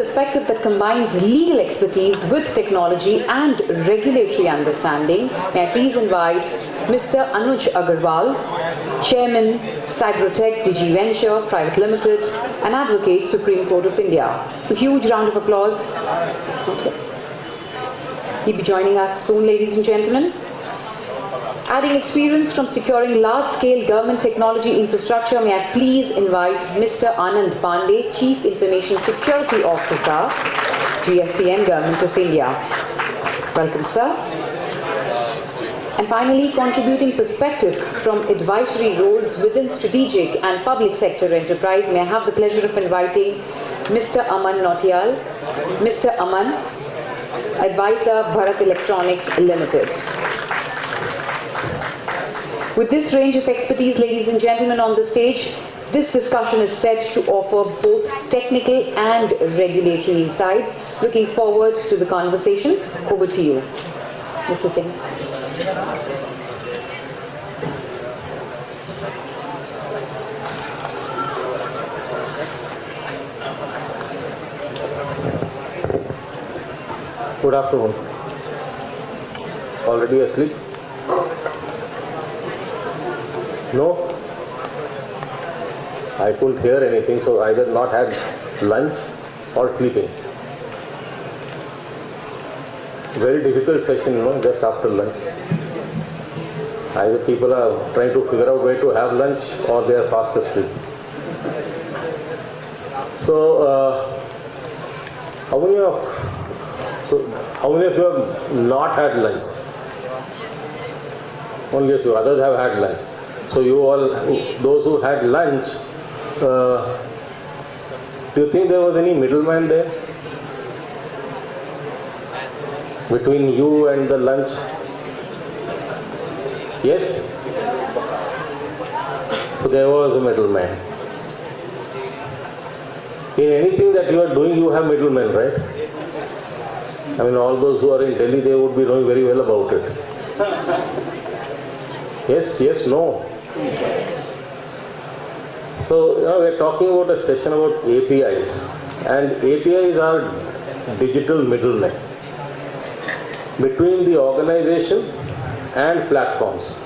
Perspective that combines legal expertise with technology and regulatory understanding. May I please invite Mr. Anuj Agarwal, Chairman, Cybertech Digi Venture Private Limited, and Advocate, Supreme Court of India. A huge round of applause. He'll be joining us soon, ladies and gentlemen. Adding experience from securing large-scale government technology infrastructure, may I please invite Mr. Anand Pandey, Chief Information Security Officer, GSTN, Government of India. Welcome, sir. And finally, contributing perspective from advisory roles within strategic and public sector enterprise, may I have the pleasure of inviting Mr. Aman Nautiyal. Mr. Aman, Advisor, Bharat Electronics Limited. With this range of expertise, ladies and gentlemen, on the stage, this discussion is set to offer both technical and regulatory insights. Looking forward to the conversation. Over to you, Mr. Singh. Good afternoon. Already asleep? No? I couldn't hear anything, so either not had lunch or sleeping. Very difficult session, just after lunch. Either people are trying to figure out where to have lunch or they are fast asleep. So, how many of you have not had lunch? Only a few. Others have had lunch. So you all, those who had lunch, do you think there was any middleman there between you and the lunch? Yes? So there was a middleman. In anything that you are doing, you have middlemen, right? I mean, all those who are in Delhi, they would be knowing very well about it. Yes, yes, no. So, we're talking about a session about APIs, and APIs are digital middlemen between the organization and platforms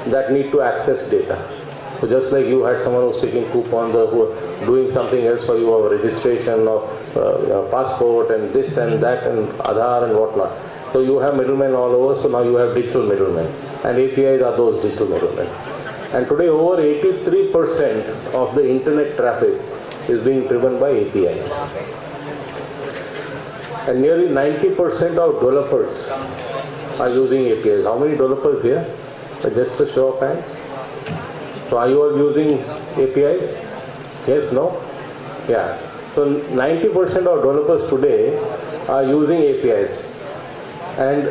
that need to access data. So just like you had someone who's taking coupons or who are doing something else for you, or registration of passport and this and that and Aadhaar and whatnot. So you have middlemen all over, so now you have digital middlemen, and APIs are those digital middlemen. And today over 83% of the internet traffic is being driven by APIs. And nearly 90% of developers are using APIs. How many developers here? Just a show of hands. So are you all using APIs? Yes, no? Yeah. So 90% of developers today are using APIs. And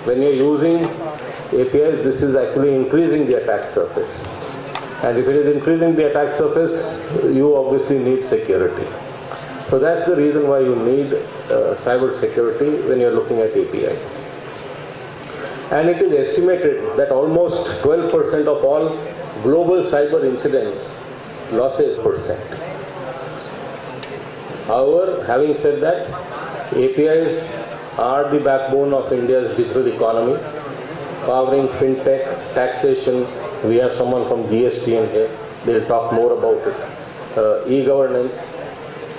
when you're using APIs, this is actually increasing the attack surface. And if it is increasing the attack surface, you obviously need security. So that's the reason why you need cyber security when you're looking at APIs. And it is estimated that almost 12% of all global cyber incidents losses %. However, having said that, APIs are the backbone of India's digital economy, powering fintech, taxation. We have someone from GSTN here. They'll talk more about it. E-governance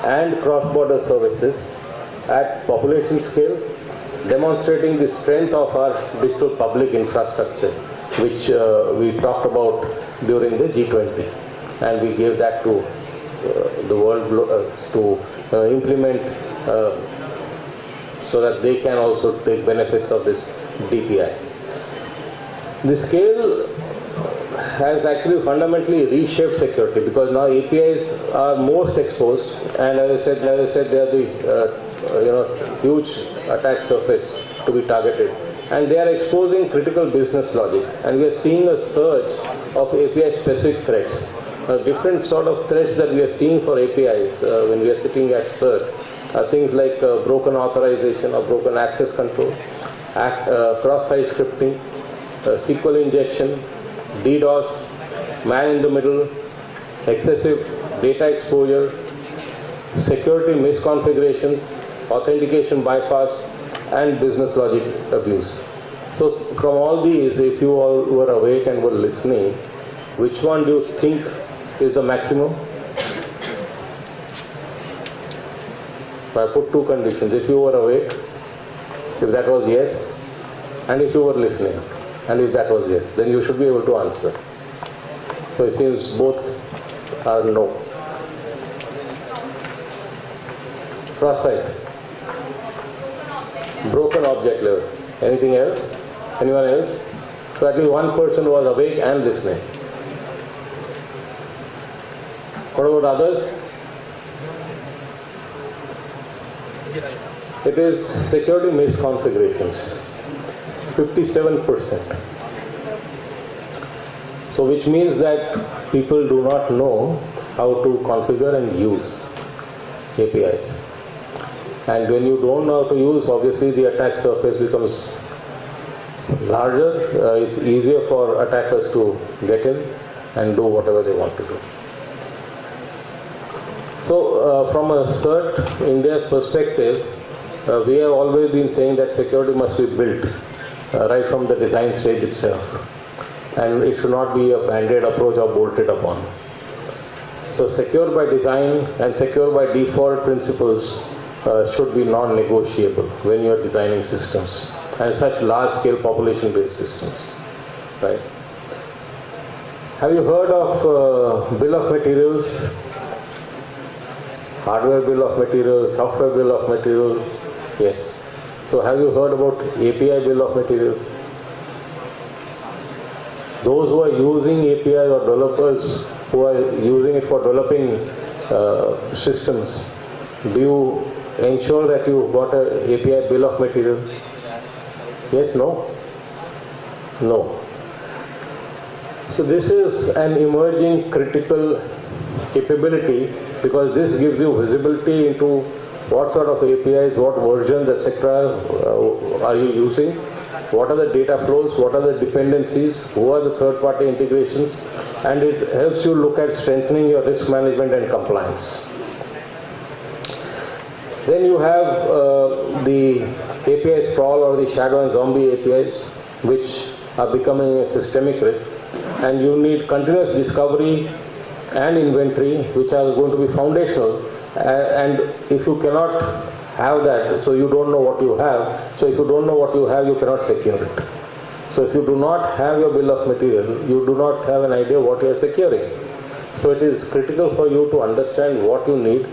and cross-border services at population scale, demonstrating the strength of our digital public infrastructure, which we talked about during the G20. And we gave that to the world to implement so that they can also take benefits of this DPI. The scale has actually fundamentally reshaped security, because now APIs are most exposed, and as I said, they are the huge attack surface to be targeted, and they are exposing critical business logic, and we are seeing a surge of API specific threats. Different sort of threats that we are seeing for APIs when we are sitting at CERT are things like broken authorization or broken access control, cross-site scripting, SQL injection, DDoS, man in the middle, excessive data exposure, security misconfigurations, authentication bypass, and business logic abuse. So from all these, if you all were awake and were listening, which one do you think is the maximum? I put two conditions. If you were awake, if that was yes, and if you were listening, and if that was yes, then you should be able to answer. So it seems both are no. Cross-site. Broken object level. Anything else? Anyone else? So at least one person was awake and listening. What about others? It is security misconfigurations. 57%. So which means that people do not know how to configure and use APIs. And when you don't know how to use, obviously the attack surface becomes larger. It's easier for attackers to get in and do whatever they want to do. So from a CERT India's perspective, we have always been saying that security must be built right from the design stage itself. And it should not be a band-aid approach or bolted upon. So secure by design and secure by default principles should be non-negotiable when you are designing systems, and such large-scale population-based systems. Right? Have you heard of bill of materials? Hardware bill of materials, software bill of materials? Yes. So have you heard about API bill of materials? Those who are using API or developers who are using it for developing systems, do you ensure that you got an API bill of material? Yes, no? No. So this is an emerging critical capability, because this gives you visibility into what sort of APIs, what versions, etc. Are you using, what are the data flows, what are the dependencies, who are the third-party integrations, and it helps you look at strengthening your risk management and compliance. Then you have the API sprawl or the shadow and zombie APIs, which are becoming a systemic risk, and you need continuous discovery and inventory, which are going to be foundational. And if you cannot have that, so you don't know what you have. So if you don't know what you have, you cannot secure it. So if you do not have your bill of material, you do not have an idea what you are securing. So it is critical for you to understand what you need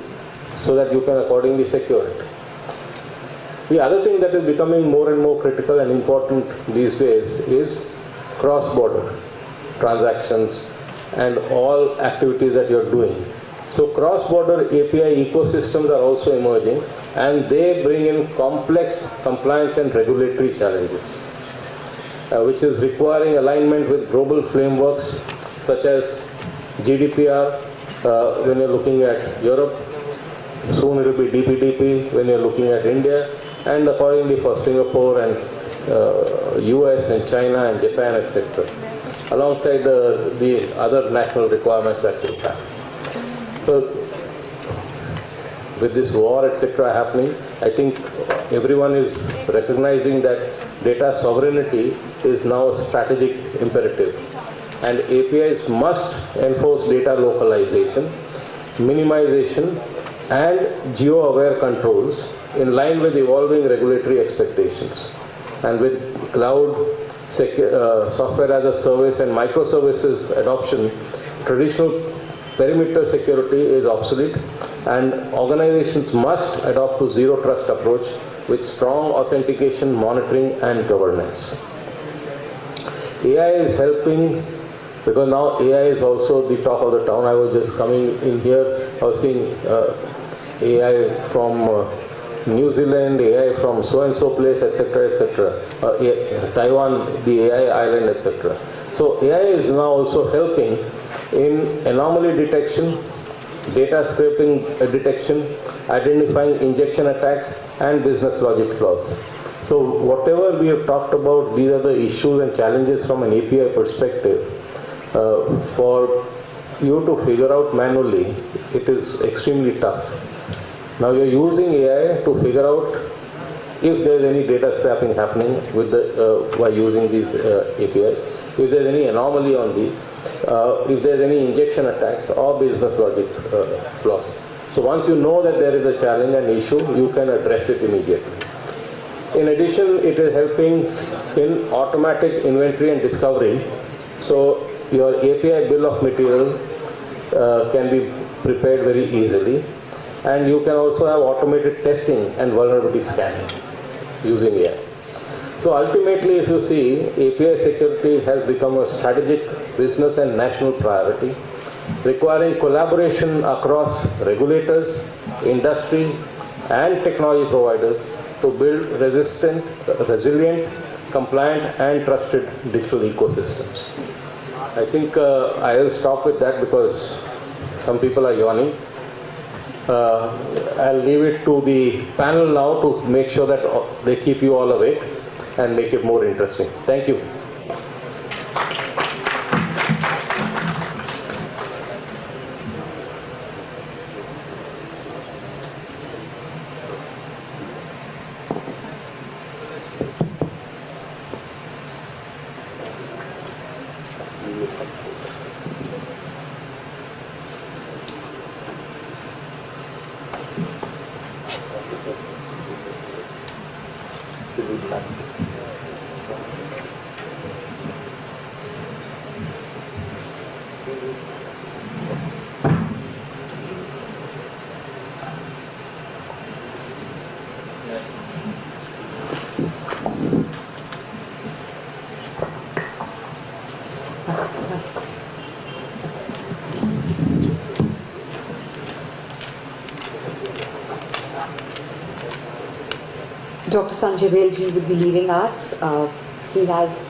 so that you can accordingly secure it. The other thing that is becoming more and more critical and important these days is cross-border transactions and all activities that you are doing. So cross-border API ecosystems are also emerging, and they bring in complex compliance and regulatory challenges, which is requiring alignment with global frameworks such as GDPR when you're looking at Europe. Soon it will be DPDP when you're looking at India, and accordingly for Singapore and US and China and Japan, etc. Alongside the other national requirements that we have. So with this war, etc. happening, I think everyone is recognizing that data sovereignty is now a strategic imperative. And APIs must enforce data localization, minimization, and geo-aware controls in line with evolving regulatory expectations. And with cloud, software as a service and microservices adoption, traditional perimeter security is obsolete, and organizations must adopt to zero trust approach with strong authentication, monitoring, and governance. AI is helping, because now AI is also the talk of the town. I was just coming in here, I was seeing AI from New Zealand, AI from so-and-so place, etc., etc. Taiwan, the AI island, etc. So AI is now also helping in anomaly detection, data scraping detection, identifying injection attacks, and business logic flaws. So whatever we have talked about, these are the issues and challenges from an API perspective. For you to figure out manually, it is extremely tough. Now you're using AI to figure out if there's any data scrapping happening with by using these APIs, if there's any anomaly on these, if there's any injection attacks or business logic flaws. So once you know that there is a challenge and issue, you can address it immediately. In addition, it is helping in automatic inventory and discovery. So your API bill of material can be prepared very easily. And you can also have automated testing and vulnerability scanning using AI. So ultimately, if you see, API security has become a strategic business and national priority, requiring collaboration across regulators, industry, and technology providers to build resilient, compliant, and trusted digital ecosystems. I think I will stop with that because some people are yawning. I'll leave it to the panel now to make sure that they keep you all awake and make it more interesting. Thank you. Dr. Sanjay Velji would be leaving us. He has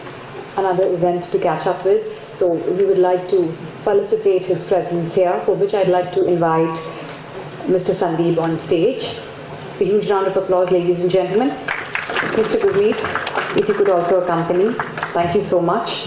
another event to catch up with. So we would like to felicitate his presence here, for which I'd like to invite Mr. Sandeep on stage. A huge round of applause, ladies and gentlemen. Mr. Gurmeet, if you could also accompany. Thank you so much.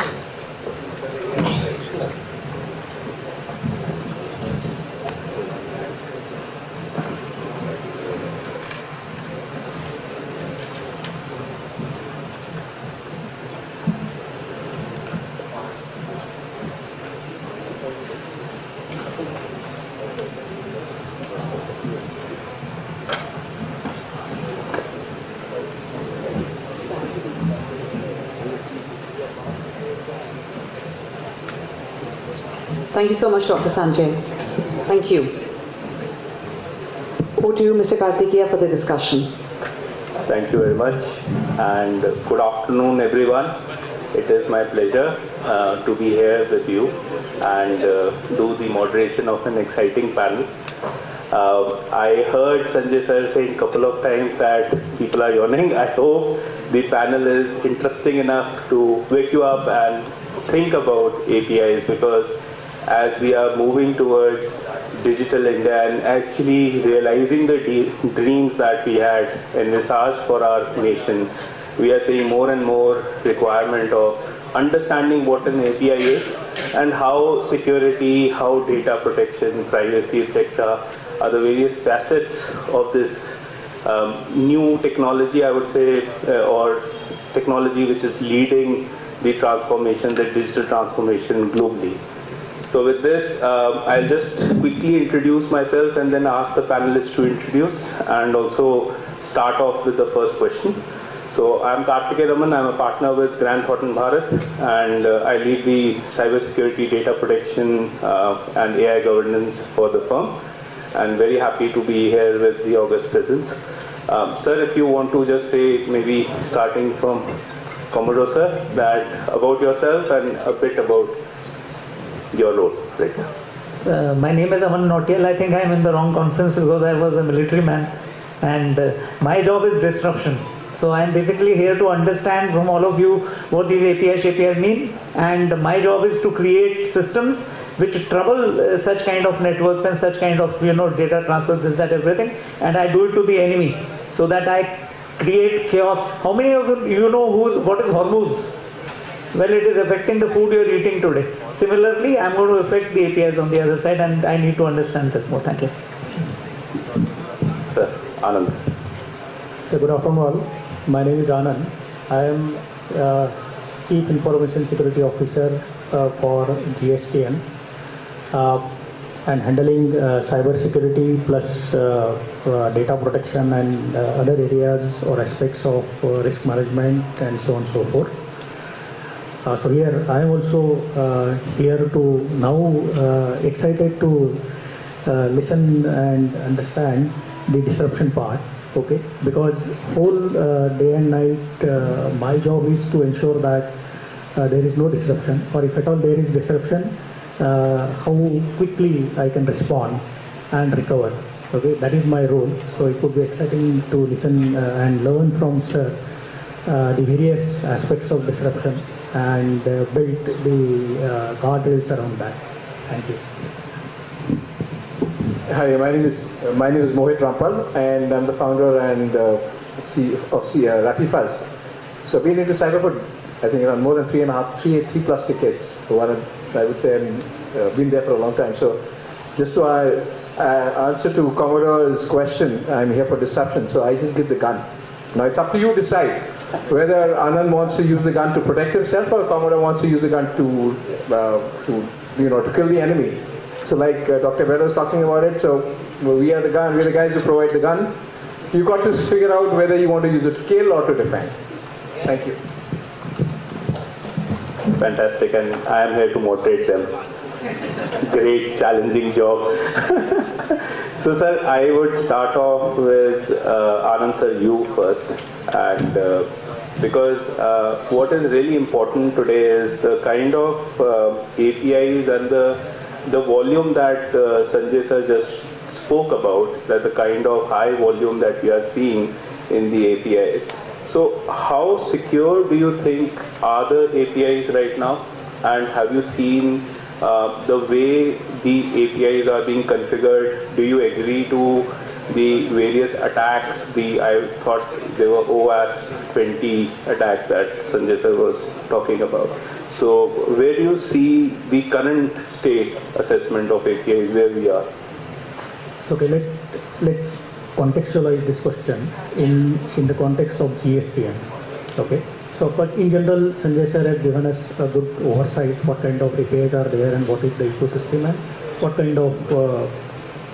Thank you so much, Dr. Sanjay. Thank you. Over to you, Mr. Karthikeya, for the discussion. Thank you very much, and good afternoon, everyone. It is my pleasure to be here with you and do the moderation of an exciting panel. I heard Sanjay sir saying a couple of times that people are yawning. I hope the panel is interesting enough to wake you up and think about APIs, because as we are moving towards digital India and actually realizing the dreams that we had envisaged for our nation, we are seeing more and more requirement of understanding what an API is and how security, how data protection, privacy, etc. are the various facets of this new technology, I would say, or technology which is leading the transformation, the digital transformation globally. So with this, I'll just quickly introduce myself and then ask the panelists to introduce and also start off with the first question. So I'm Karthikeya Raman, I'm a partner with Grant Thornton Bharat, and I lead the cybersecurity, data protection and AI governance for the firm. And very happy to be here with the august presence. Sir, if you want to just say, maybe starting from Commodore sir, that about yourself and a bit about your role. Right. My name is Aman Nautiyal. I think I am in the wrong conference because I was a military man, and my job is disruption. So I am basically here to understand from all of you what these APIs mean, and my job is to create systems which trouble such kind of networks and such kind of data transfer, this, that, everything, and I do it to the enemy so that I create chaos. How many of you know what is Hormuz? Well, it is affecting the food you are eating today. Similarly, I am going to affect the APIs on the other side, and I need to understand this more. Thank you. Anand. Good afternoon all. My name is Anand. I am Chief Information Security Officer for GSTN and handling cyber security plus data protection and other areas or aspects of risk management and so on and so forth. So here I am also here to now excited to listen and understand the disruption part. Okay, because whole day and night my job is to ensure that there is no disruption, or if at all there is disruption, how quickly I can respond and recover. Okay, that is my role. So it would be exciting to listen and learn from sir the various aspects of disruption and build the guardrails around that. Thank you. Hi, my name is Mohit Rampal, and I'm the founder and CEO of Rapifaz. So I've been into cyber for I think around more than 3 plus decades. So I would say I've been there for a long time. So just to answer to Commodore's question, I'm here for disruption. So I just give the gun. Now it's up to you to decide whether Anand wants to use the gun to protect himself or Commodore wants to use the gun to kill the enemy. So like Dr. Veda was talking about it, so we are the guys who provide the gun. You've got to figure out whether you want to use it to kill or to defend. Thank you. Fantastic, and I am here to motivate them. Great, challenging job. So sir, I would start off with Anand sir, you first. And because what is really important today is the kind of APIs and the volume that Sanjay sir just spoke about, that the kind of high volume that we are seeing in the APIs. So how secure do you think are the APIs right now? And have you seen the way the APIs are being configured? Do you agree to the various attacks? I thought there were OWASP 20 attacks that Sanjay sir was talking about. So where do you see the current state assessment of APIs, where we are? Okay, let's contextualize this question in the context of GSTN. Okay, so but in general, Sanjay sir has given us a good oversight what kind of APIs are there and what is the ecosystem and what kind of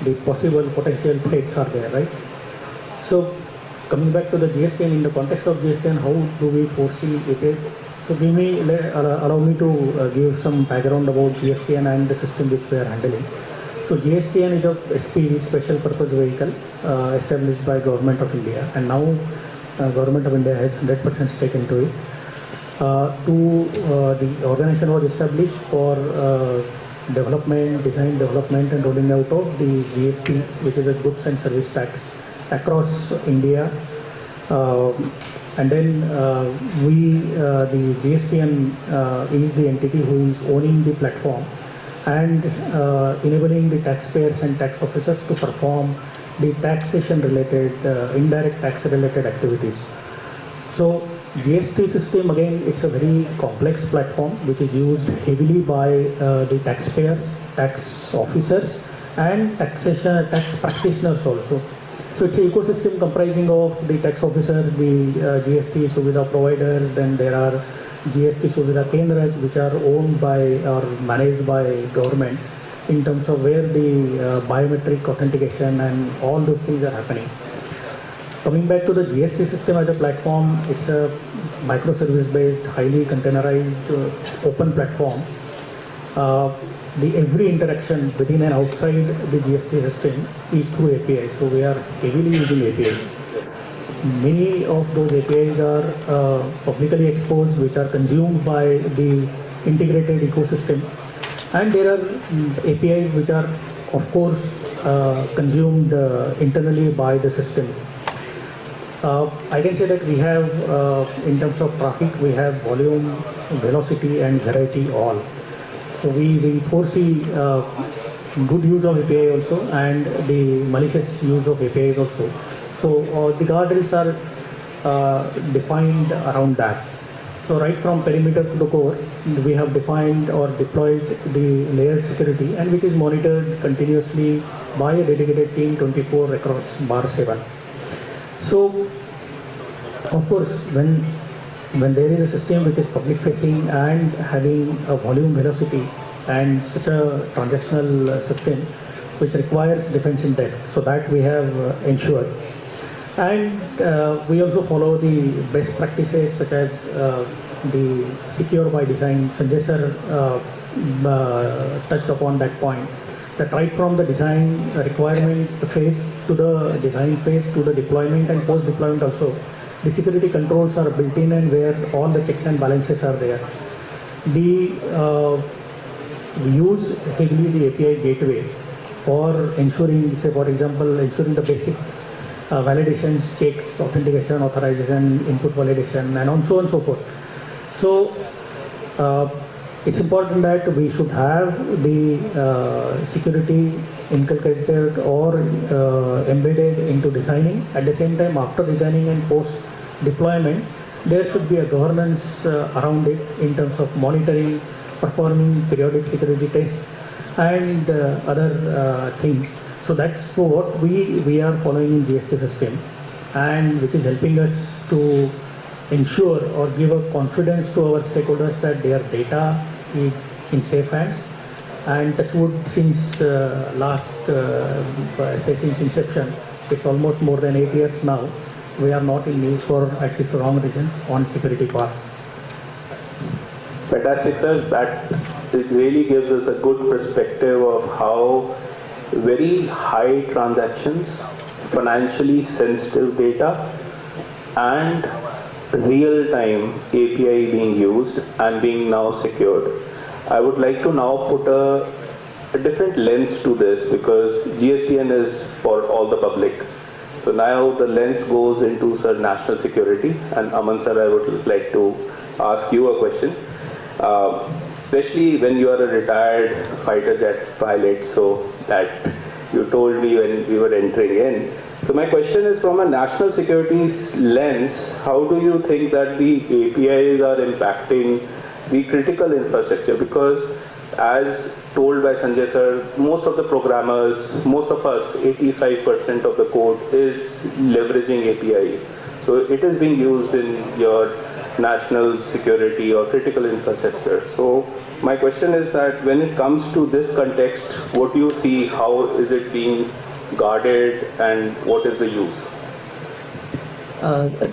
the possible potential threats are there, right? So coming back to the GSTN, in the context of GSTN, how do we foresee APIs? So allow me to give some background about GSTN and the system which we are handling. So GSTN is a SPV, Special Purpose Vehicle, established by Government of India, and now Government of India has 100% stake into it. The organization was established for design development and rolling out of the GST, which is a goods and service tax across India. And then the GSTN is the entity who is owning the platform and enabling the taxpayers and tax officers to perform the taxation related, indirect tax related activities. So GST system, again, it's a very complex platform which is used heavily by the taxpayers, tax officers and tax practitioners also. So it's an ecosystem comprising of the tax officers, the GST Suvidha providers, then there are GST Suvidha Kendras which are owned by or managed by government in terms of where the biometric authentication and all those things are happening. Coming back to the GST system as a platform, it's a microservice based, highly containerized, open platform. Every interaction within and outside the GST system is through APIs. So we are heavily using APIs. Many of those APIs are publicly exposed, which are consumed by the integrated ecosystem. And there are APIs which are, of course, consumed internally by the system. I can say that we have, in terms of traffic, we have volume, velocity and variety all. So we foresee good use of API also and the malicious use of APIs also. So the guardrails are defined around that. So right from perimeter to the core, we have defined or deployed the layered security, and which is monitored continuously by a dedicated team 24 across bar 7. So, of course, when there is a system which is public facing and having a volume velocity and such a transactional system which requires defense in depth, so that we have ensured. And we also follow the best practices such as the secure by design. Sanjay sir touched upon that point, that right from the design requirement phase to the design phase to the deployment and post deployment also, the security controls are built in and where all the checks and balances are there. We use heavily the API gateway for ensuring, say for example, ensuring the basic validations, checks, authentication, authorization, input validation, and so on and so forth. So it's important that we should have the security inculcated or embedded into designing. At the same time, after designing and post deployment, there should be a governance around it in terms of monitoring, performing periodic security tests, and other things. So that's what we are following in GST system, and which is helping us to ensure or give a confidence to our stakeholders that their data is in safe hands. And that's what since since inception, it's almost more than 8 years now, we are not in news for at least wrong reasons on security part. Fantastic, sir. That it really gives us a good perspective of how very high transactions, financially sensitive data, and real-time API being used and being now secured. I would like to now put a different lens to this, because GSTN is for all the public. So now the lens goes into national security, and Aman sir, I would like to ask you a question. Especially when you are a retired fighter jet pilot, so that you told me when we were entering in. So my question is, from a national security lens, how do you think that the APIs are impacting the critical infrastructure? Because as told by Sanjay sir, most of the programmers, most of us, 85% of the code is leveraging APIs. So it is being used in your national security or critical infrastructure. So my question is that when it comes to this context, what do you see, how is it being guarded, and what is the use?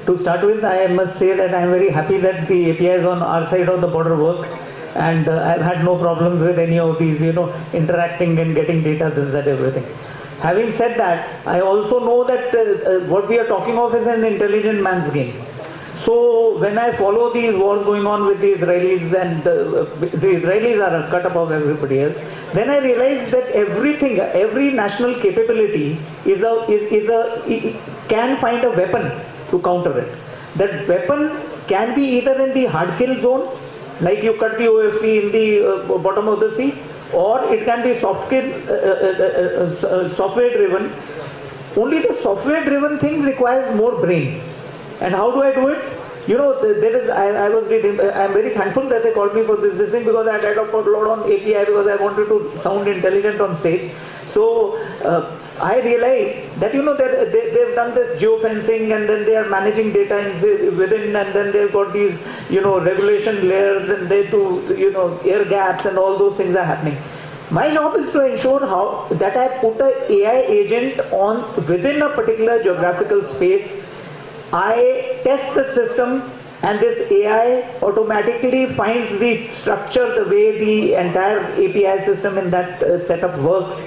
To start with, I must say that I am very happy that the APIs on our side of the border work, and I've had no problems with any of these, interacting and getting data, that everything. Having said that, I also know that what we are talking of is an intelligent man's game. So when I follow these wars going on with the Israelis, and the Israelis are cut above everybody else, then I realize that everything, every national capability can find a weapon to counter it. That weapon can be either in the hard kill zone, like you cut the OFC in the bottom of the sea, or it can be software driven. Only the software driven thing requires more brain. And how do I do it? I'm very thankful that they called me for this thing, because I had a lot on API because I wanted to sound intelligent on stage. So I realized that they've done this geofencing, and then they are managing data within, and then they've got these regulation layers, and they do air gaps, and all those things are happening. My job is to ensure that I put an AI agent on within a particular geographical space. I test the system, and this AI automatically finds the structure, the way the entire API system in that setup works.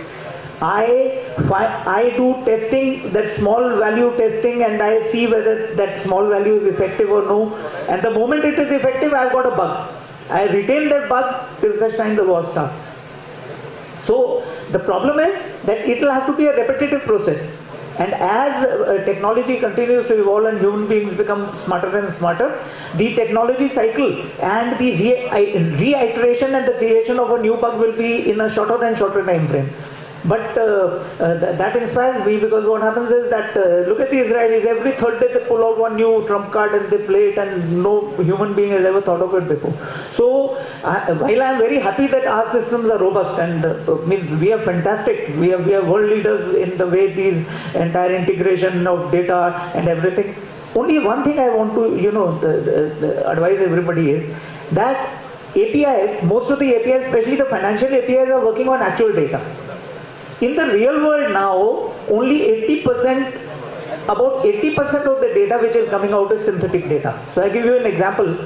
I do testing, that small value testing, and I see whether that small value is effective or no. And the moment it is effective, I've got a bug. I retain that bug till such time the war starts. So the problem is that it will have to be a repetitive process. And as technology continues to evolve and human beings become smarter and smarter, the technology cycle and the reiteration and the creation of a new bug will be in a shorter and shorter time frame. But that inspires me, because what happens is that, look at the Israelis, every third day they pull out one new trump card and they play it, and no human being has ever thought of it before. So while I am very happy that our systems are robust and means we are fantastic, we are world leaders in the way these entire integration of data and everything. Only one thing I want to advise everybody is that APIs, most of the APIs, especially the financial APIs, are working on actual data. In the real world now, only 80%, about 80% of the data which is coming out is synthetic data. So I give you an example.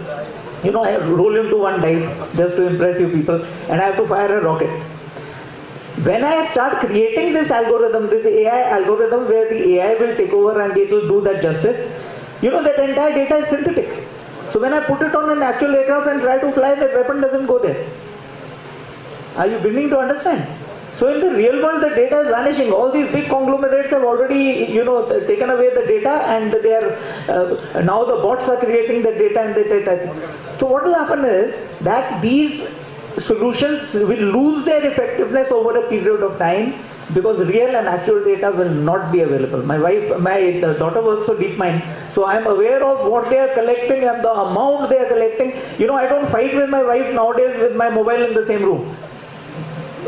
I roll into one dive just to impress you people, and I have to fire a rocket. When I start creating this algorithm, this AI algorithm where the AI will take over and it will do that justice, that entire data is synthetic. So when I put it on an actual aircraft and try to fly, that weapon doesn't go there. Are you beginning to understand? So in the real world, the data is vanishing. All these big conglomerates have already, taken away the data, and they are now the bots are creating the data and the data. So what will happen is that these solutions will lose their effectiveness over a period of time, because real and actual data will not be available. My daughter works for DeepMind, so I am aware of what they are collecting and the amount they are collecting. I don't fight with my wife nowadays with my mobile in the same room.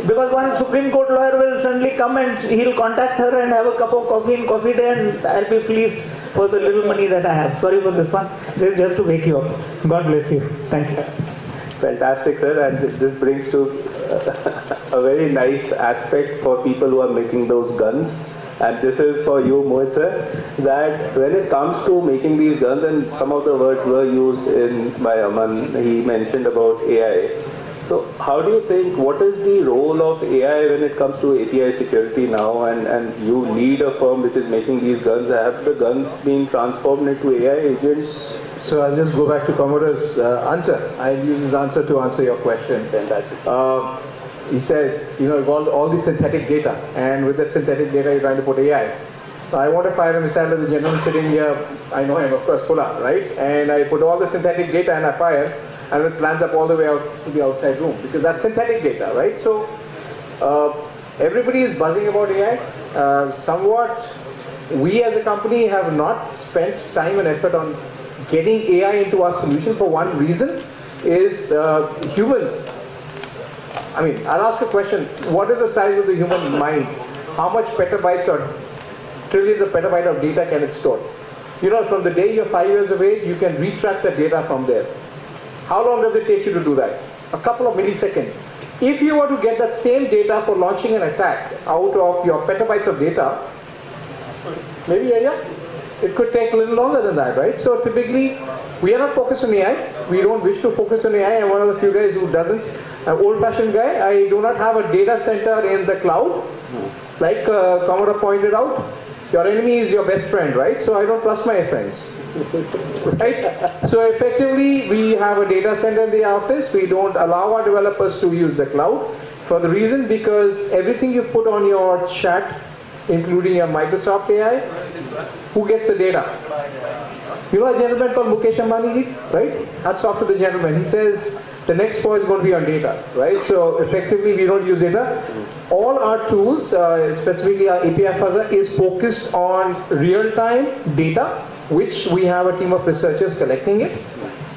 Because one Supreme Court lawyer will suddenly come and he'll contact her and have a cup of coffee in coffee day, and I'll be pleased for the little money that I have. Sorry for this one. This is just to wake you up. God bless you. Thank you. Fantastic, sir. And this brings to a very nice aspect for people who are making those guns. And this is for you, Mohit sir, that when it comes to making these guns, and some of the words were used by Aman, he mentioned about AI. So how do you think, what is the role of AI when it comes to API security now, and you lead a firm which is making these guns? Have the guns been transformed into AI agents? So I'll just go back to Commodore's answer. I'll use his answer to answer your question. Fantastic. He said, all the synthetic data, and with that synthetic data you're trying to put AI. So I want to fire a missile at the gentleman sitting here. I know him, of course, Pula, right? And I put all the synthetic data and I fire, and it lands up all the way out to the outside room, because that's synthetic data, right? So everybody is buzzing about AI. Somewhat, we as a company have not spent time and effort on getting AI into our solution for one reason is humans. I'll ask a question. What is the size of the human mind? How much petabytes or trillions of petabytes of data can it store? From the day you're 5 years of age, you can retract the data from there. How long does it take you to do that? A couple of milliseconds. If you were to get that same data for launching an attack out of your petabytes of data, maybe it could take a little longer than that, right? So typically, we are not focused on AI. We don't wish to focus on AI. I'm one of the few guys who doesn't. I'm an old-fashioned guy. I do not have a data center in the cloud. Like Commodore pointed out, your enemy is your best friend, right? So I don't trust my friends. Right? So effectively, we have a data center in the office. We don't allow our developers to use the cloud for the reason because everything you put on your chat, including your Microsoft AI, who gets the data? You know a gentleman called Mukesh Ambani, right? Hats off to the gentleman. He says the next point is going to be on data, right? So effectively, we don't use data. All our tools, specifically our API fuzzer, is focused on real-time data, which we have a team of researchers collecting it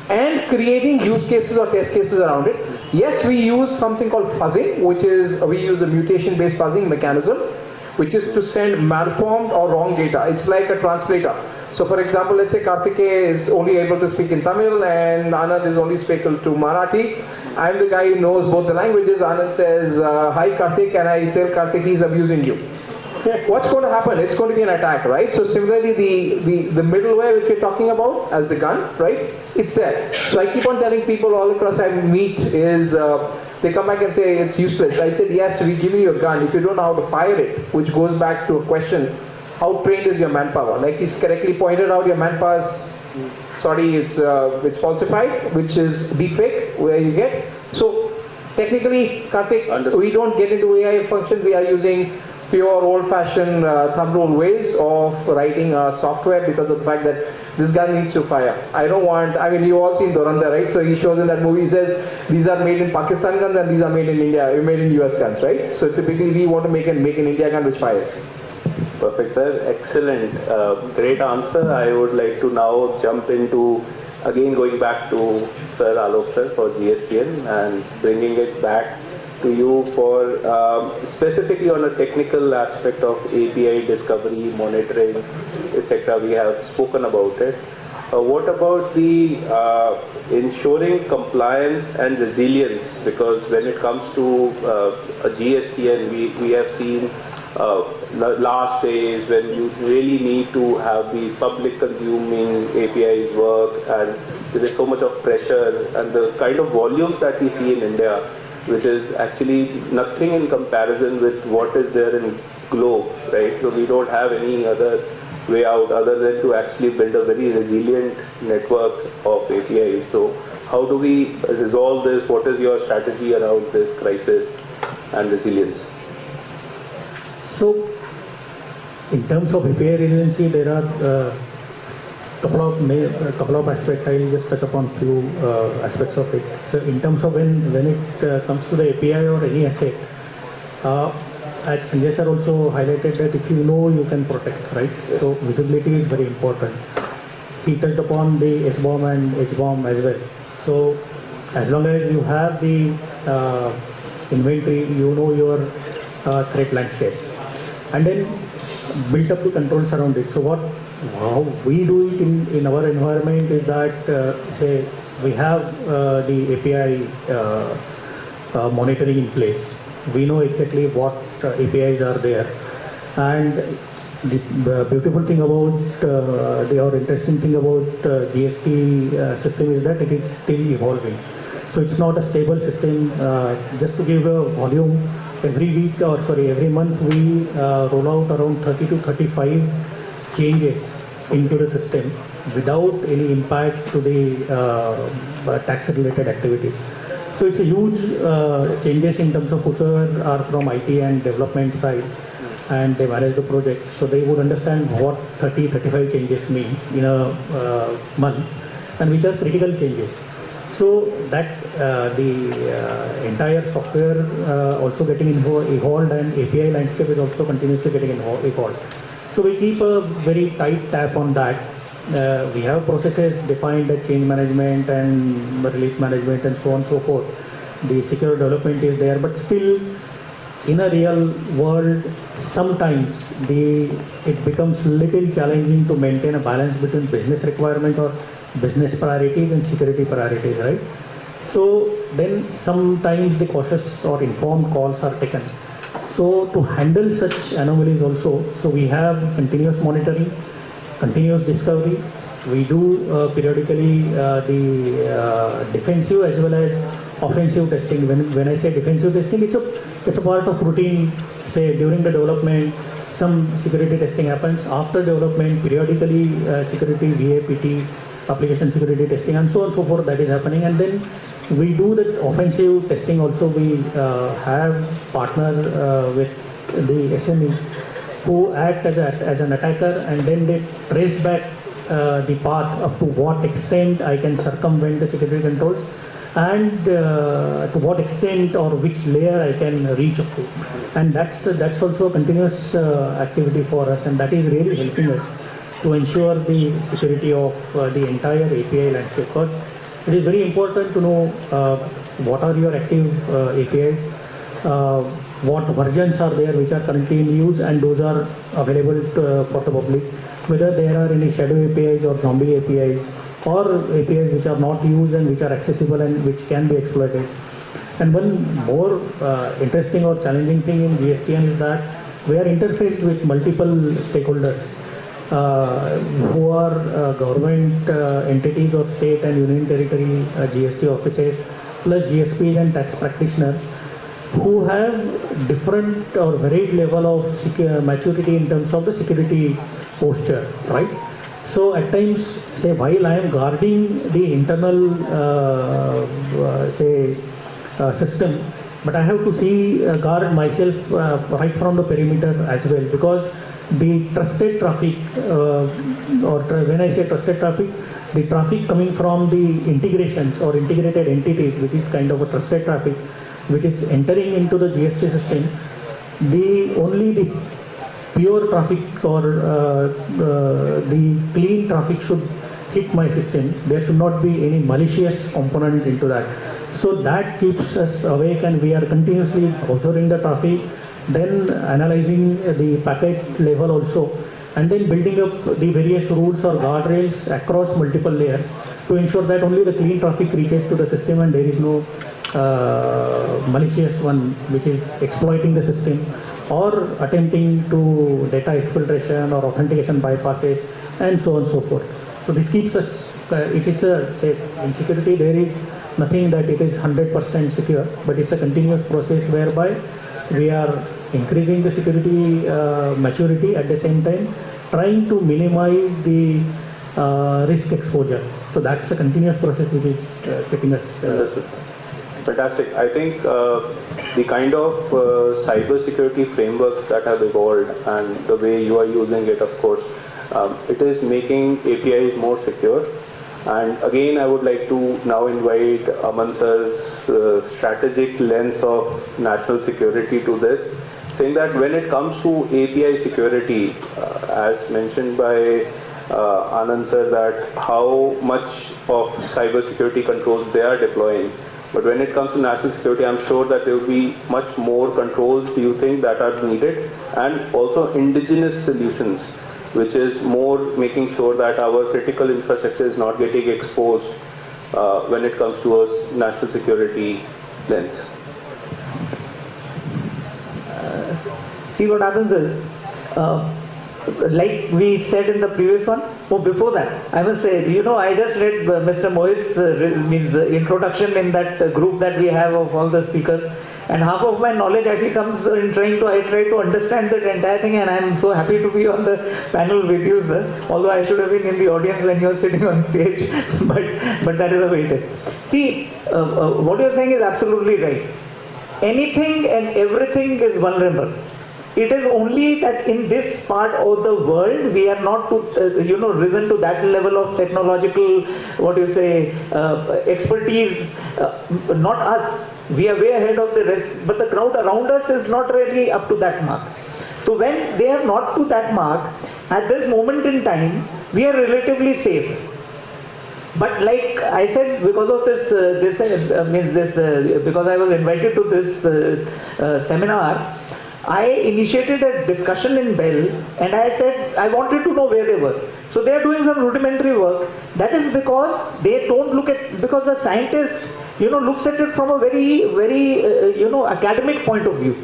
and creating use cases or test cases around it. Yes, we use something called fuzzing, which is we use a mutation-based fuzzing mechanism, which is to send malformed or wrong data. It's like a translator. So for example, let's say Karthikeya is only able to speak in Tamil and Anand is only speaking to Marathi. I'm the guy who knows both the languages. Anand says, hi Karthik, and I tell Karthik he's abusing you. What's going to happen? It's going to be an attack, right? So similarly, the middleware which we're talking about as the gun, right? It's there. So I keep on telling people all across I meet is, they come back and say it's useless. I said, yes, we give you a gun. If you don't know how to fire it, which goes back to a question, how trained is your manpower? Like he's correctly pointed out, your manpower is, it's falsified, which is deepfake, where you get. So technically, Karthik, we don't get into AI functions. We are using pure old-fashioned thumb rule ways of writing software because of the fact that this gun needs to fire. I don't want, I mean, you all seen Durandar, right? So he shows in that movie, he says, these are made in Pakistan guns and these are made in India, made in US guns, right? So typically we want to make an India gun which fires. Perfect, sir. Excellent. Great answer. I would like to now jump into, again going back to Sir Alok sir for GSTN and bringing it back to you for specifically on a technical aspect of API discovery, monitoring, etc. We have spoken about it. What about the ensuring compliance and resilience? Because when it comes to a GSTN, we have seen last days when you really need to have the public consuming APIs work, and there is so much of pressure and the kind of volumes that we see in India, which is actually nothing in comparison with what is there in globe, right? So we don't have any other way out other than to actually build a very resilient network of APIs. So how do we resolve this? What is your strategy around this crisis and resilience? So, in terms of API resiliency, there are a couple of aspects. I will just touch upon few aspects of it. So, in terms of when it comes to the API or any asset, as Sanjay sir also highlighted that if you know, you can protect, right? Yes. So, visibility is very important. He touched upon the SBOM and HBOM as well. So, as long as you have the inventory, you know your threat landscape, and then build up the controls around it. So how we do it in our environment is that say we have the API monitoring in place. We know exactly what APIs are there, and the beautiful thing about or interesting thing about GST system is that it is still evolving. So it's not a stable system. Just to give a volume, every month we roll out around 30 to 35 changes into the system without any impact to the tax related activities. So it's a huge changes in terms of whoever are from IT and development side and they manage the project. So they would understand what 35 changes mean in a month and which are critical changes. So that the entire software also getting evolved and API landscape is also continuously getting evolved. So we keep a very tight tap on that. We have processes defined like change management and release management and so on and so forth. The secure development is there, but still in a real world, sometimes it becomes little challenging to maintain a balance between business requirement or business priorities and security priorities, right? So then sometimes the cautious or informed calls are taken. So to handle such anomalies also, so we have continuous monitoring, continuous discovery. We do periodically the defensive as well as offensive testing. When I say defensive testing, it's a part of routine. Say during the development, some security testing happens. After development, periodically security, VAPT, application security testing, and so on and so forth, that is happening. And then we do the offensive testing also. We have partner with the SME who act as an attacker, and then they trace back the path up to what extent I can circumvent the security controls and to what extent or which layer I can reach up to. And that's also a continuous activity for us, and that is really helping us to ensure the security of the entire API landscape. Because it is very important to know what are your active APIs, what versions are there which are currently in use, and those are available for the public, whether there are any shadow APIs or zombie APIs or APIs which are not used and which are accessible and which can be exploited. And one more interesting or challenging thing in GSTN is that we are interfaced with multiple stakeholders who are government entities or state and union territory GST offices, plus GSPs and tax practitioners who have different or varied level of maturity in terms of the security posture, right? So at times, say while I am guarding the internal system, but I have to see guard myself right from the perimeter as well, because the trusted traffic, when I say trusted traffic, the traffic coming from the integrations or integrated entities, which is kind of a trusted traffic, which is entering into the GST system, only the pure traffic or the clean traffic should hit my system. There should not be any malicious component into that. So that keeps us awake, and we are continuously observing the traffic, then analyzing the packet level also, and then building up the various rules or guardrails across multiple layers to ensure that only the clean traffic reaches to the system and there is no malicious one which is exploiting the system or attempting to data exfiltration or authentication bypasses and so on and so forth. So this keeps us, in security there is nothing that it is 100% secure, but it's a continuous process whereby we are increasing the security maturity, at the same time trying to minimize the risk exposure. So that's a continuous process which is keeping us. Fantastic. I think the kind of cyber security frameworks that have evolved and the way you are using it, of course, it is making APIs more secure. And again, I would like to now invite Aman sir's strategic lens of national security to this, saying that when it comes to API security, as mentioned by Anand sir, that how much of cyber security controls they are deploying. But when it comes to national security, I'm sure that there will be much more controls, do you think, that are needed, and also indigenous solutions, which is more making sure that our critical infrastructure is not getting exposed when it comes to a national security lens. See, what happens is, like we said in the previous one, before that, I must say, I just read Mr. Mohit's introduction in that group that we have of all the speakers, and half of my knowledge actually comes in I try to understand that entire thing, and I'm so happy to be on the panel with you, sir. Although I should have been in the audience when you're sitting on stage, but that is the way it is. See, what you're saying is absolutely right. Anything and everything is vulnerable. It is only that in this part of the world we are not risen to that level of technological, expertise. Not us. We are way ahead of the rest, but the crowd around us is not really up to that mark. So when they are not to that mark, at this moment in time, we are relatively safe. But like I said, because of because I was invited to this seminar, I initiated a discussion in Bell, and I said I wanted to know where they were. So they are doing some rudimentary work. That is because they don't look at, because the scientist, looks at it from a very, very, academic point of view.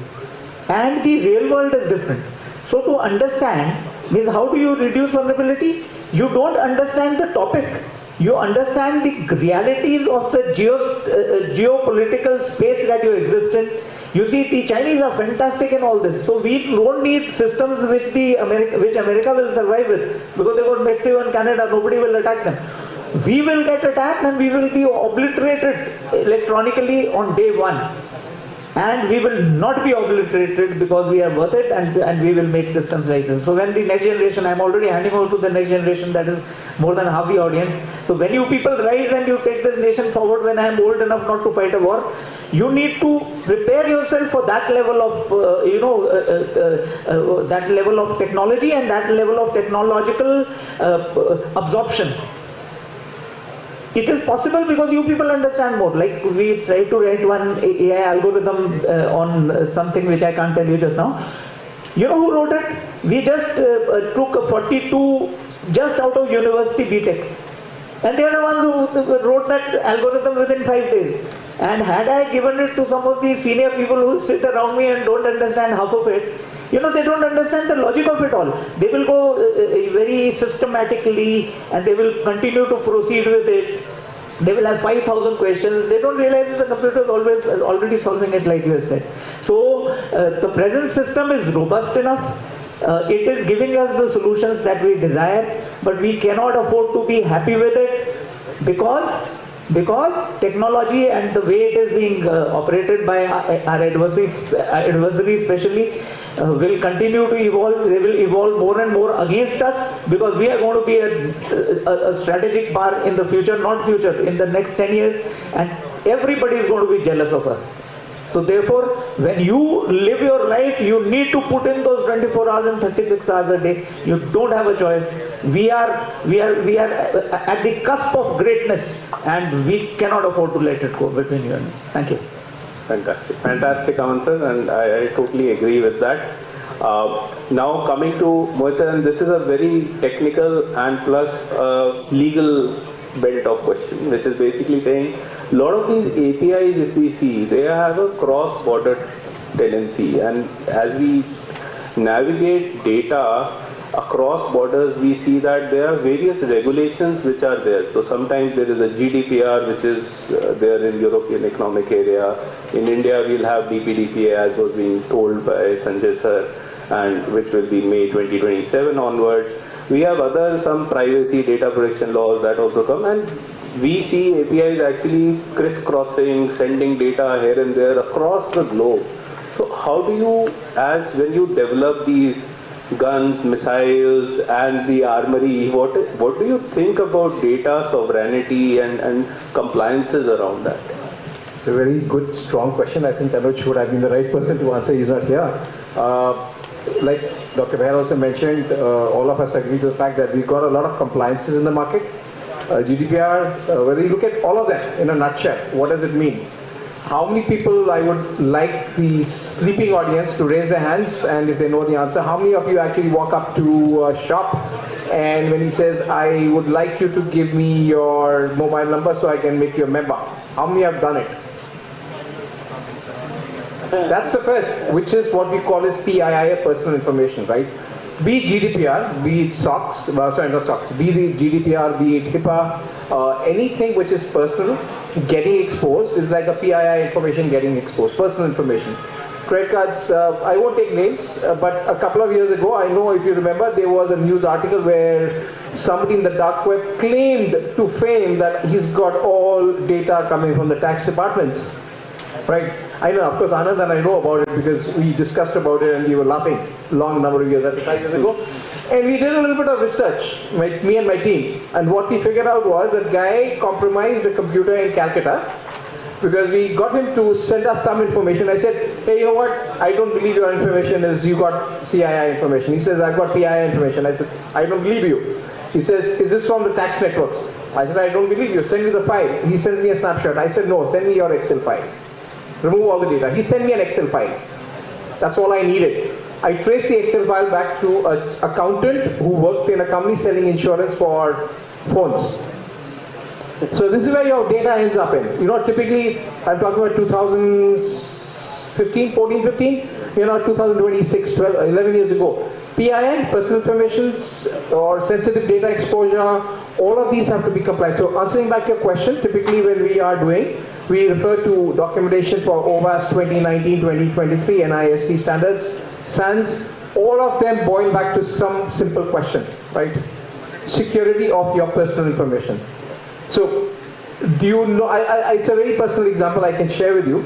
And the real world is different. So to understand means how do you reduce vulnerability? You don't understand the topic. You understand the realities of the geopolitical space that you exist in. You see, the Chinese are fantastic in all this. So we don't need systems which America will survive with, because they got Mexico and Canada. Nobody will attack them. We will get attacked and we will be obliterated electronically on day one. And we will not be obliterated because we are worth it, and we will make systems like this. So when the next generation, I'm already handing over to the next generation, that is more than half the audience. So when you people rise and you take this nation forward, when I'm old enough not to fight a war, you need to prepare yourself for that level of, that level of technology and that level of technological absorption. It is possible because you people understand more. Like we tried to write one AI algorithm on something which I can't tell you just now. You know who wrote it? We just took 42 just out of university BTechs. And they are the ones who wrote that algorithm within 5 days. And had I given it to some of the senior people who sit around me and don't understand half of it, they don't understand the logic of it all. They will go very systematically and they will continue to proceed with it. They will have 5,000 questions. They don't realize that the computer is already solving it, like you have said. So the present system is robust enough. It is giving us the solutions that we desire, but we cannot afford to be happy with it, because because technology and the way it is being operated by our adversaries especially will continue to evolve. They will evolve more and more against us, because we are going to be a strategic power in the future, in the next 10 years, and everybody is going to be jealous of us. So therefore, when you live your life, you need to put in those 24 hours and 36 hours a day. You don't have a choice. We are at the cusp of greatness, and we cannot afford to let it go between you and me. Thank you. Fantastic answer, and I totally agree with that. Now coming to Mohit, and this is a very technical and plus legal bent of question, which is basically saying a lot of these APIs, if we see, they have a cross-border tendency, and as we navigate data across borders, we see that there are various regulations which are there. So sometimes there is a GDPR which is there in European Economic Area. In India, we'll have DPDPA, as was being told by Sanjay sir, and which will be May 2027 onwards. We have some privacy data protection laws that also come, and we see APIs actually crisscrossing, sending data here and there across the globe. So how do you, when you develop these guns, missiles, and the armory, what do you think about data sovereignty and compliances around that? It's a very good, strong question. I think Anuj would have been the right person to answer. He's not here. Like Dr. Behr also mentioned, all of us agree to the fact that we've got a lot of compliances in the market. GDPR, when you look at all of that in a nutshell, what does it mean? How many people, I would like the sleeping audience to raise their hands, and if they know the answer, how many of you actually walk up to a shop and when he says, I would like you to give me your mobile number so I can make you a member? How many have done it? That's the first, which is what we call as PII, personal information, right? Be it GDPR, be it SOX, be it GDPR, be it HIPAA, anything which is personal getting exposed is like a PII information getting exposed, personal information. Credit cards, I won't take names, but a couple of years ago, I know if you remember, there was a news article where somebody in the dark web claimed to fame that he's got all data coming from the tax departments. Right? I know, of course, Anand and I know about it because we discussed about it and we were laughing long number of years, 5 years ago. And we did a little bit of research, me and my team. And what we figured out was that guy compromised a computer in Calcutta because we got him to send us some information. I said, hey, you know what? I don't believe your information is you got CII information. He says, I've got PII information. I said, I don't believe you. He says, is this from the tax networks? I said, I don't believe you. Send me the file. He sends me a snapshot. I said, no, send me your Excel file. Remove all the data. He sent me an Excel file. That's all I needed. I traced the Excel file back to an accountant who worked in a company selling insurance for phones. So this is where your data ends up in. You know, typically, I'm talking about 2015, 14, 15, 2026, 12, 11 years ago. PII, personal information or sensitive data exposure, all of these have to be compliant. So answering back your question, typically when we are doing, we refer to documentation for OWASP 2019-2023 NIST standards, SANS, all of them boil back to some simple question, right? Security of your personal information. So, do you know, it's a very personal example I can share with you.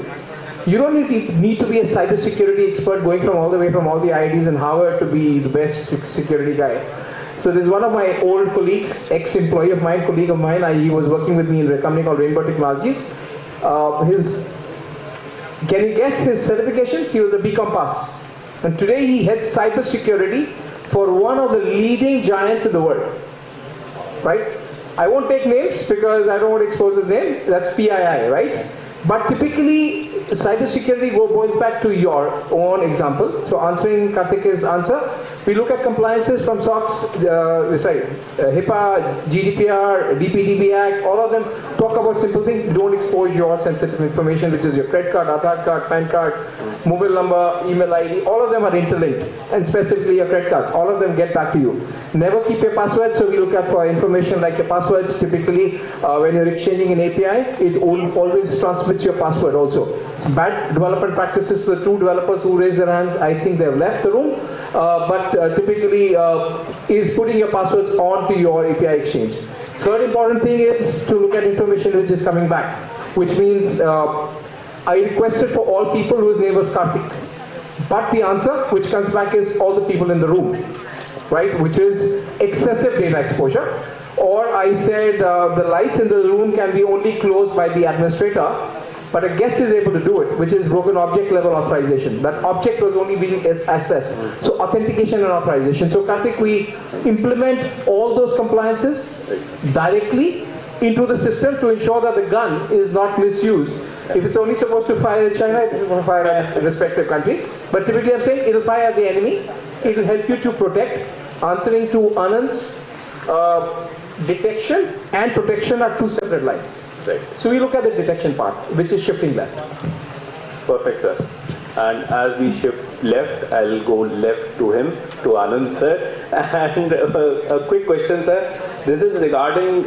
You don't need to be a cybersecurity expert going from all the way from all the IITs in Harvard to be the best security guy. So there's one of my old colleagues, ex-employee of mine, colleague of mine, he was working with me in a company called Rainbow Technologies. Can you guess his certifications? He was a BCom pass. And today he heads cybersecurity for one of the leading giants in the world. Right? I won't take names because I don't want to expose his name. That's PII, right? But typically, cybersecurity boils back to your own example. So answering Karthik's answer, we look at compliances from SOX, HIPAA, GDPR, DPDP Act, all of them talk about simple things. Don't expose your sensitive information, which is your credit card, Aadhaar card, PAN card, mobile number, email ID, all of them are interlinked. And specifically your credit cards, all of them get back to you. Never keep your passwords, so we look at for information like your passwords. Typically, when you're exchanging an API, it always transmits your password also. Bad development practices, the two developers who raised their hands, I think they've left the room, but typically is putting your passwords onto your API exchange. Third important thing is to look at information which is coming back, which means I requested for all people whose name was Karthik. But the answer which comes back is all the people in the room, right? Which is excessive data exposure. Or I said the lights in the room can be only closed by the administrator, but a guest is able to do it, which is broken object level authorization. That object was only being accessed. So authentication and authorization. So Karthik, we implement all those compliances directly into the system to ensure that the gun is not misused. If it's only supposed to fire in China, it will fire at a respective country. But typically I'm saying it will fire at the enemy. It will help you to protect. Answering to Anand's detection and protection are two separate lines. Right. So we look at the detection part, which is shifting left. Perfect, sir. And as we shift left, I'll go left to him, to Anand, sir. And a quick question, sir. This is regarding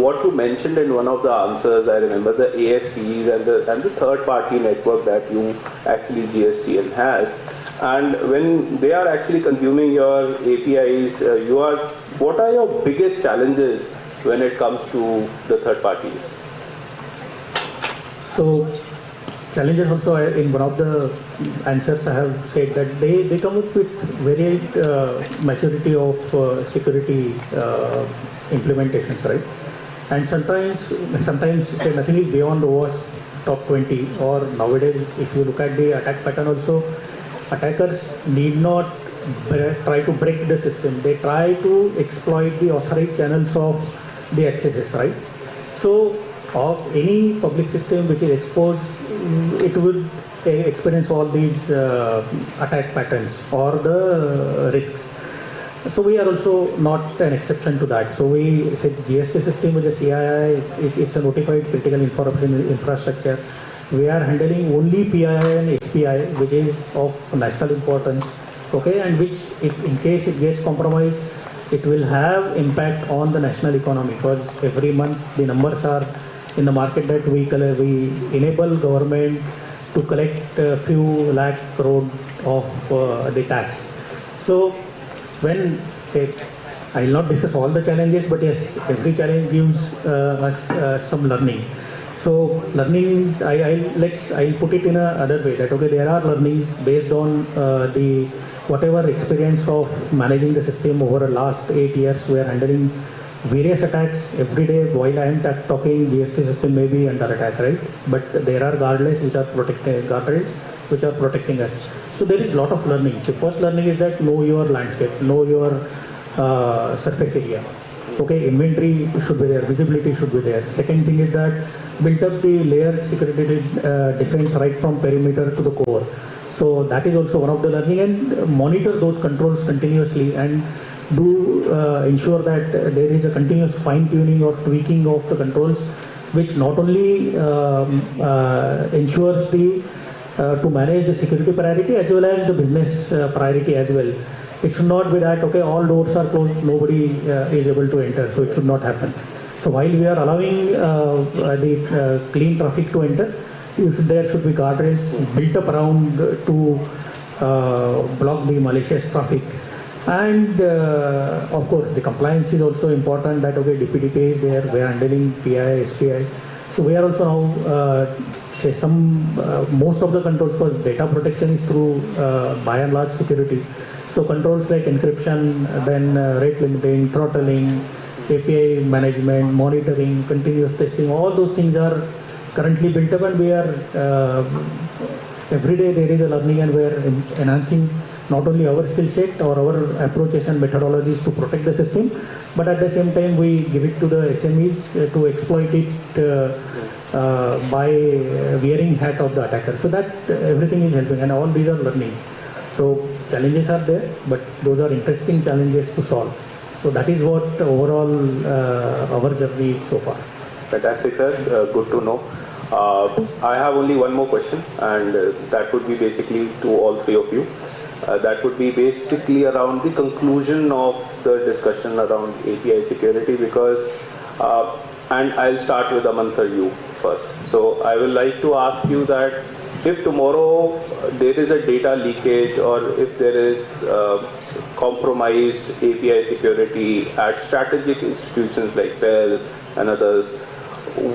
what you mentioned in one of the answers. I remember the ASPs and the third-party network that you actually GSTN has. And when they are actually consuming your APIs, what are your biggest challenges when it comes to the third parties? So challenges also, in one of the answers I have said that they come up with varied maturity of security implementations, right? And sometimes say nothing is beyond OWASP top 20, or nowadays if you look at the attack pattern also, attackers need not try to break the system. They try to exploit the authorized channels of the accesses, right? So of any public system which is exposed, it will experience all these attack patterns or the risks. So we are also not an exception to that. So we said GST system with the CII, it's a notified critical information infrastructure. We are handling only PII and SPI, which is of national importance, okay, and which if in case it gets compromised, it will have impact on the national economy, because every month the numbers are in the market that we enable government to collect a few lakh crore of the tax. So when I will not discuss all the challenges, but yes, every challenge gives us some learning. So learning, I'll put it in another way that okay, there are learnings based on the whatever experience of managing the system over the last 8 years. We are handling various attacks every day. While I am talking, GST system may be under attack, right? But there are guardrails which are protecting us. So there is a lot of learning. The first learning is that know your landscape, know your surface area. Okay, inventory should be there, visibility should be there. Second thing is that build up the layered security defense right from perimeter to the core. So that is also one of the learning, and monitor those controls continuously and do ensure that there is a continuous fine-tuning or tweaking of the controls, which not only ensures to manage the security priority as well as the business priority as well. It should not be that okay, all doors are closed, nobody is able to enter. So it should not happen. So while we are allowing the clean traffic to enter, there should be guardrails built up around to block the malicious traffic. And of course, the compliance is also important. That okay, DPDP is there. We are handling PI, SPI. So we are also now most of the controls for data protection is through by and large security. So controls like encryption, then rate limiting, throttling, API management, monitoring, continuous testing, all those things are currently built up, and we are every day there is a learning, and we are enhancing not only our skill set or our approaches and methodologies to protect the system, but at the same time we give it to the SMEs to exploit it by wearing hat of the attacker. So that everything is helping, and all these are learning. So challenges are there, but those are interesting challenges to solve. So that is what overall our journey so far. Fantastic, sir. Good to know. I have only one more question, and that would be basically to all three of you. That would be basically around the conclusion of the discussion around API security, because, and I'll start with Aman sir, you first. So I would like to ask you that if tomorrow there is a data leakage, or if there is compromised API security at strategic institutions like Bell and others,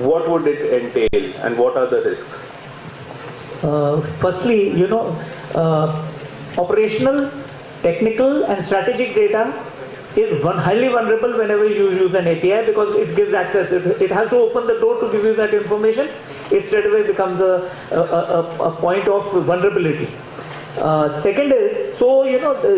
what would it entail and what are the risks? Firstly, operational, technical and strategic data is highly vulnerable whenever you use an API because it gives access. It has to open the door to give you that information. It straight away becomes a point of vulnerability. Second is,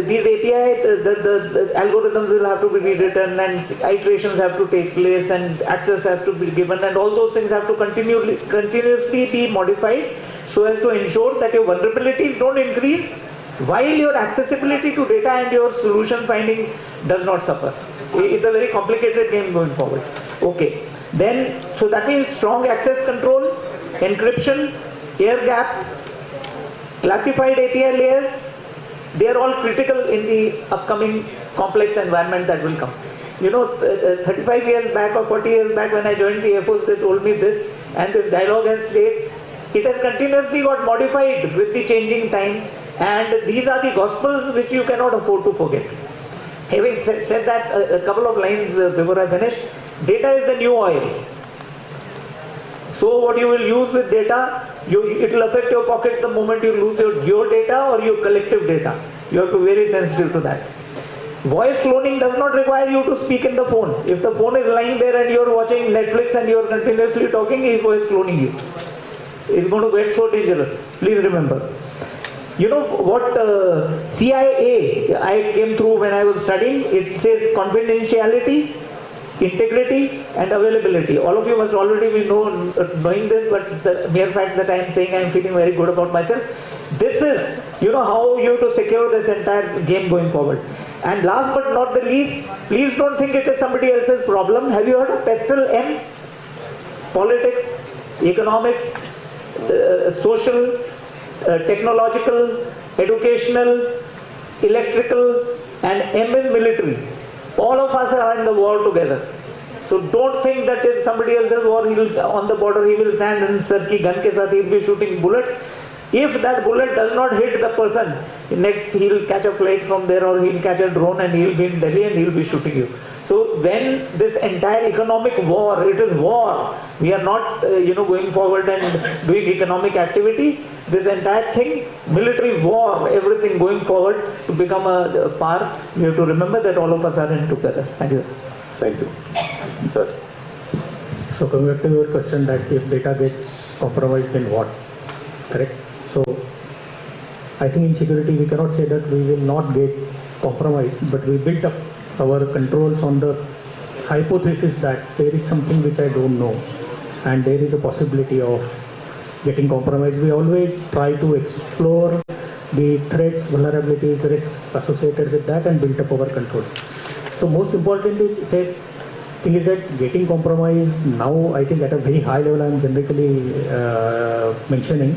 these API, the algorithms will have to be rewritten and iterations have to take place and access has to be given and all those things have to continuously be modified so as to ensure that your vulnerabilities don't increase while your accessibility to data and your solution finding does not suffer. It's a very complicated game going forward. Okay. Then, so that means strong access control, encryption, air gap, classified API layers, they are all critical in the upcoming complex environment that will come. 35 years back or 40 years back when I joined the Air Force, they told me this and this dialogue has stayed. It has continuously got modified with the changing times and these are the gospels which you cannot afford to forget. Having said that, a couple of lines before I finish. Data is the new oil. So what you will use with data, it will affect your pocket the moment you lose your data or your collective data. You have to be very sensitive to that. Voice cloning does not require you to speak in the phone. If the phone is lying there and you are watching Netflix and you are continuously talking, he is voice cloning you. It's going to get so dangerous. Please remember. You know what CIA I came through when I was studying? It says confidentiality, integrity and availability. All of you must already be knowing this, but the mere fact that I am saying I am feeling very good about myself. This is, how you to secure this entire game going forward. And last but not the least, please don't think it is somebody else's problem. Have you heard of PESTEL M? Politics, economics, social, technological, educational, electrical, and M is military. All of us are in the war together. So don't think that it's somebody else's war. He will, on the border, he will stand and sir ki gun ke saath he will be shooting bullets. If that bullet does not hit the person, next he will catch a flight from there or he will catch a drone and he will be in Delhi and he will be shooting you. So when this entire economic war, it is war. We are not, going forward and doing economic activity. This entire thing, military war, everything going forward to become a par. We have to remember that all of us are in together. Thank you. Thank you. Sir. So coming back to your question that if data gets compromised, then what? Correct? So I think in security we cannot say that we will not get compromised, but we built up our controls on the hypothesis that there is something which I don't know and there is a possibility of getting compromised. We always try to explore the threats, vulnerabilities, risks associated with that and build up our controls. So most importantly, thing is that getting compromised now, I think at a very high level, I am generically mentioning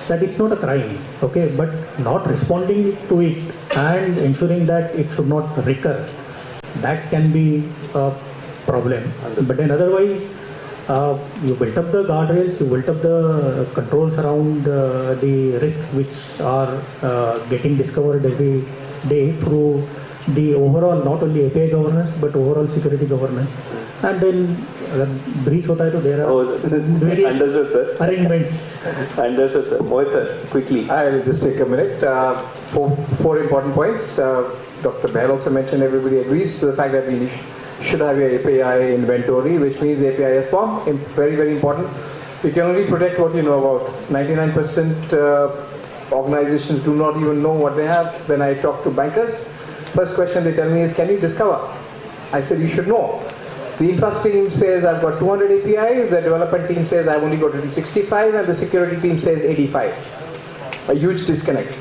that it's not a crime, okay, but not responding to it and ensuring that it should not recur, that can be a problem. But then otherwise, you built up the guardrails, you built up the controls around the risks which are getting discovered every day through the overall, not only API governance, but overall security governance. And then, brief hota hai to there are various Understood, sir. arrangements. Understood, sir. Mohit, sir, quickly. I'll just take a minute. Four important points. Dr. Bahl also mentioned, everybody agrees to the fact that we should have an API inventory, which means API is formed. Very, very important. You can only protect what you know about. 99% organizations do not even know what they have. When I talk to bankers, first question they tell me is, can you discover? I said, you should know. The infrastructure team says, I've got 200 APIs, the development team says, I've only got 65, and the security team says 85. A huge disconnect.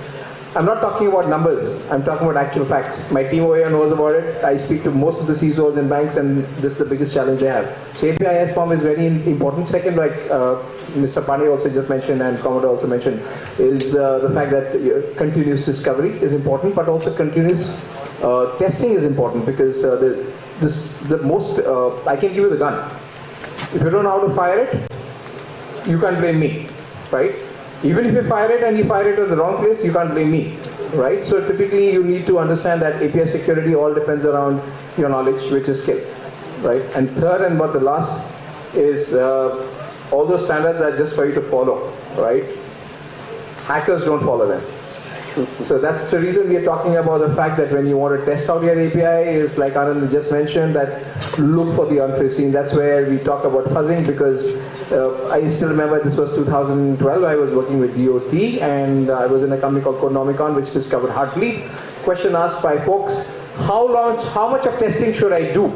I'm not talking about numbers, I'm talking about actual facts. My team over here knows about it. I speak to most of the CISOs in banks, and this is the biggest challenge they have. So API as form is very important. Second, like Mr. Pandey also just mentioned and Commodore also mentioned, is the fact that continuous discovery is important, but also continuous testing is important, because I can give you the gun. If you don't know how to fire it, you can't blame me, right? Even if you fire it and you fire it at the wrong place, you can't blame me. right? So typically you need to understand that API security all depends around your knowledge, which is skill, right? And third and but the last is all those standards are just for you to follow, right? Hackers don't follow them. So that's the reason we are talking about the fact that when you want to test out your API, is like Anand just mentioned, that look for the unforeseen. That's where we talk about fuzzing, because I still remember this was 2012. I was working with DAY2 and I was in a company called Codenomicon, which discovered Heartbleed. Question asked by folks, how much of testing should I do?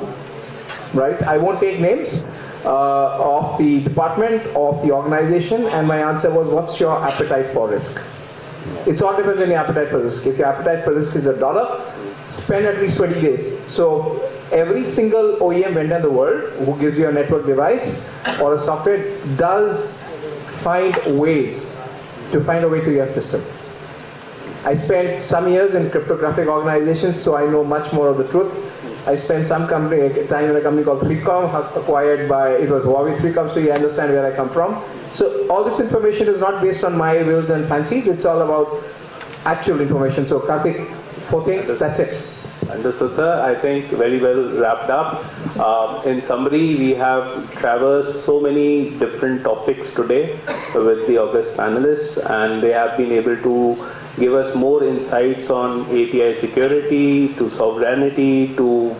Right? I won't take names of the department, of the organization, and my answer was, what's your appetite for risk? It's all depends on your appetite for risk. If your appetite for risk is $1, spend at least 20 days. So every single OEM vendor in the world who gives you a network device or a software does find ways to find a way to your system. I spent some years in cryptographic organizations, so I know much more of the truth. I spent some time in a company called Criconet, acquired by, it was Huawei 3Com, so you understand where I come from. So all this information is not based on my wills and fancies, it's all about actual information. So Karthik, 4 things, that's it. Understood, sir. I think very well wrapped up. In summary, we have traversed so many different topics today with the august panelists, and they have been able to give us more insights on API security, to sovereignty, to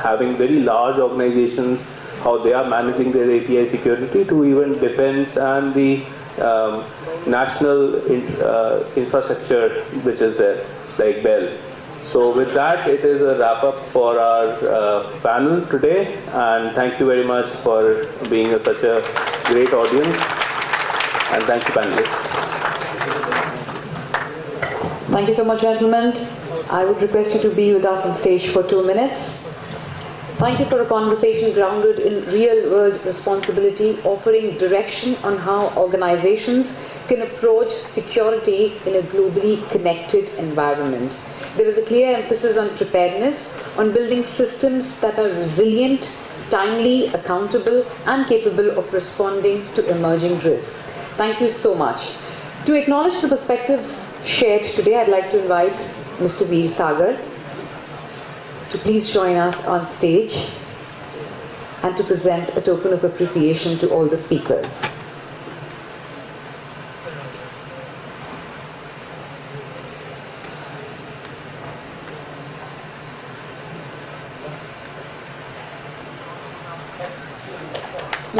having very large organizations, how they are managing their API security, to even defense and the national infrastructure which is there, like Bell. So with that, it is a wrap up for our panel today, and thank you very much for being such a great audience, and thank you, panelists. Thank you so much, gentlemen. I would request you to be with us on stage for 2 minutes. Thank you for a conversation grounded in real-world responsibility, offering direction on how organizations can approach security in a globally connected environment. There is a clear emphasis on preparedness, on building systems that are resilient, timely, accountable, and capable of responding to emerging risks. Thank you so much. To acknowledge the perspectives shared today, I'd like to invite Mr. Veer Sagar to please join us on stage and to present a token of appreciation to all the speakers.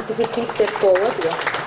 Could you please step forward? Yes.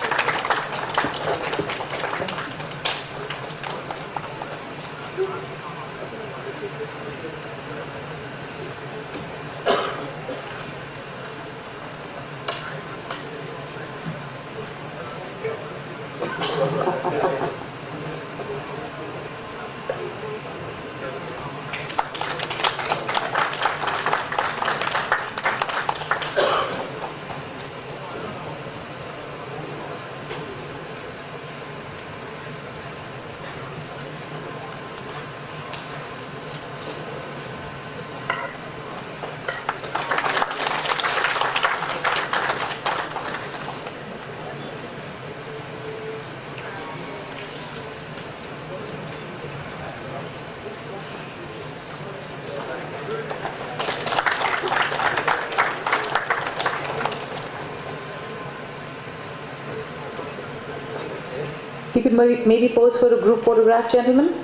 You could maybe pose for a group photograph, gentlemen,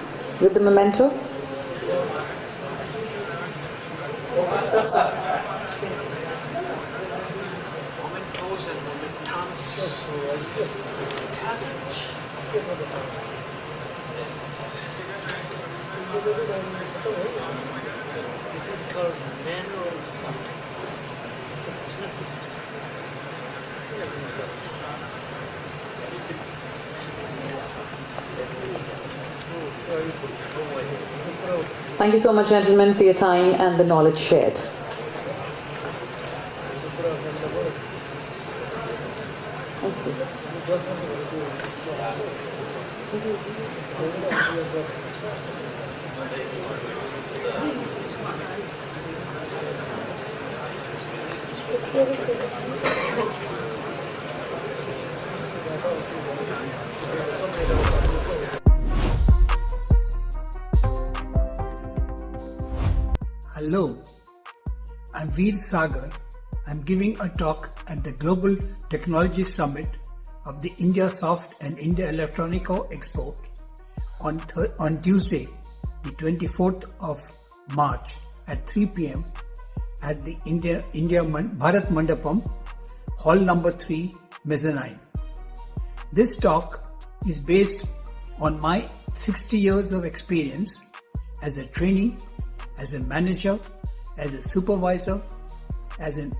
with the memento. This is called manual something. Thank you so much, gentlemen, for your time and the knowledge shared. Thank you. Hello, I'm Veer Sagar. I'm giving a talk at the Global Technology Summit of the India Soft and India Electronico Expo on Tuesday, the 24th of March at 3 p.m. at the Bharat Mandapam, Hall number 3, Mezzanine. This talk is based on my 60 years of experience as a trainee, as a manager, as a supervisor, as an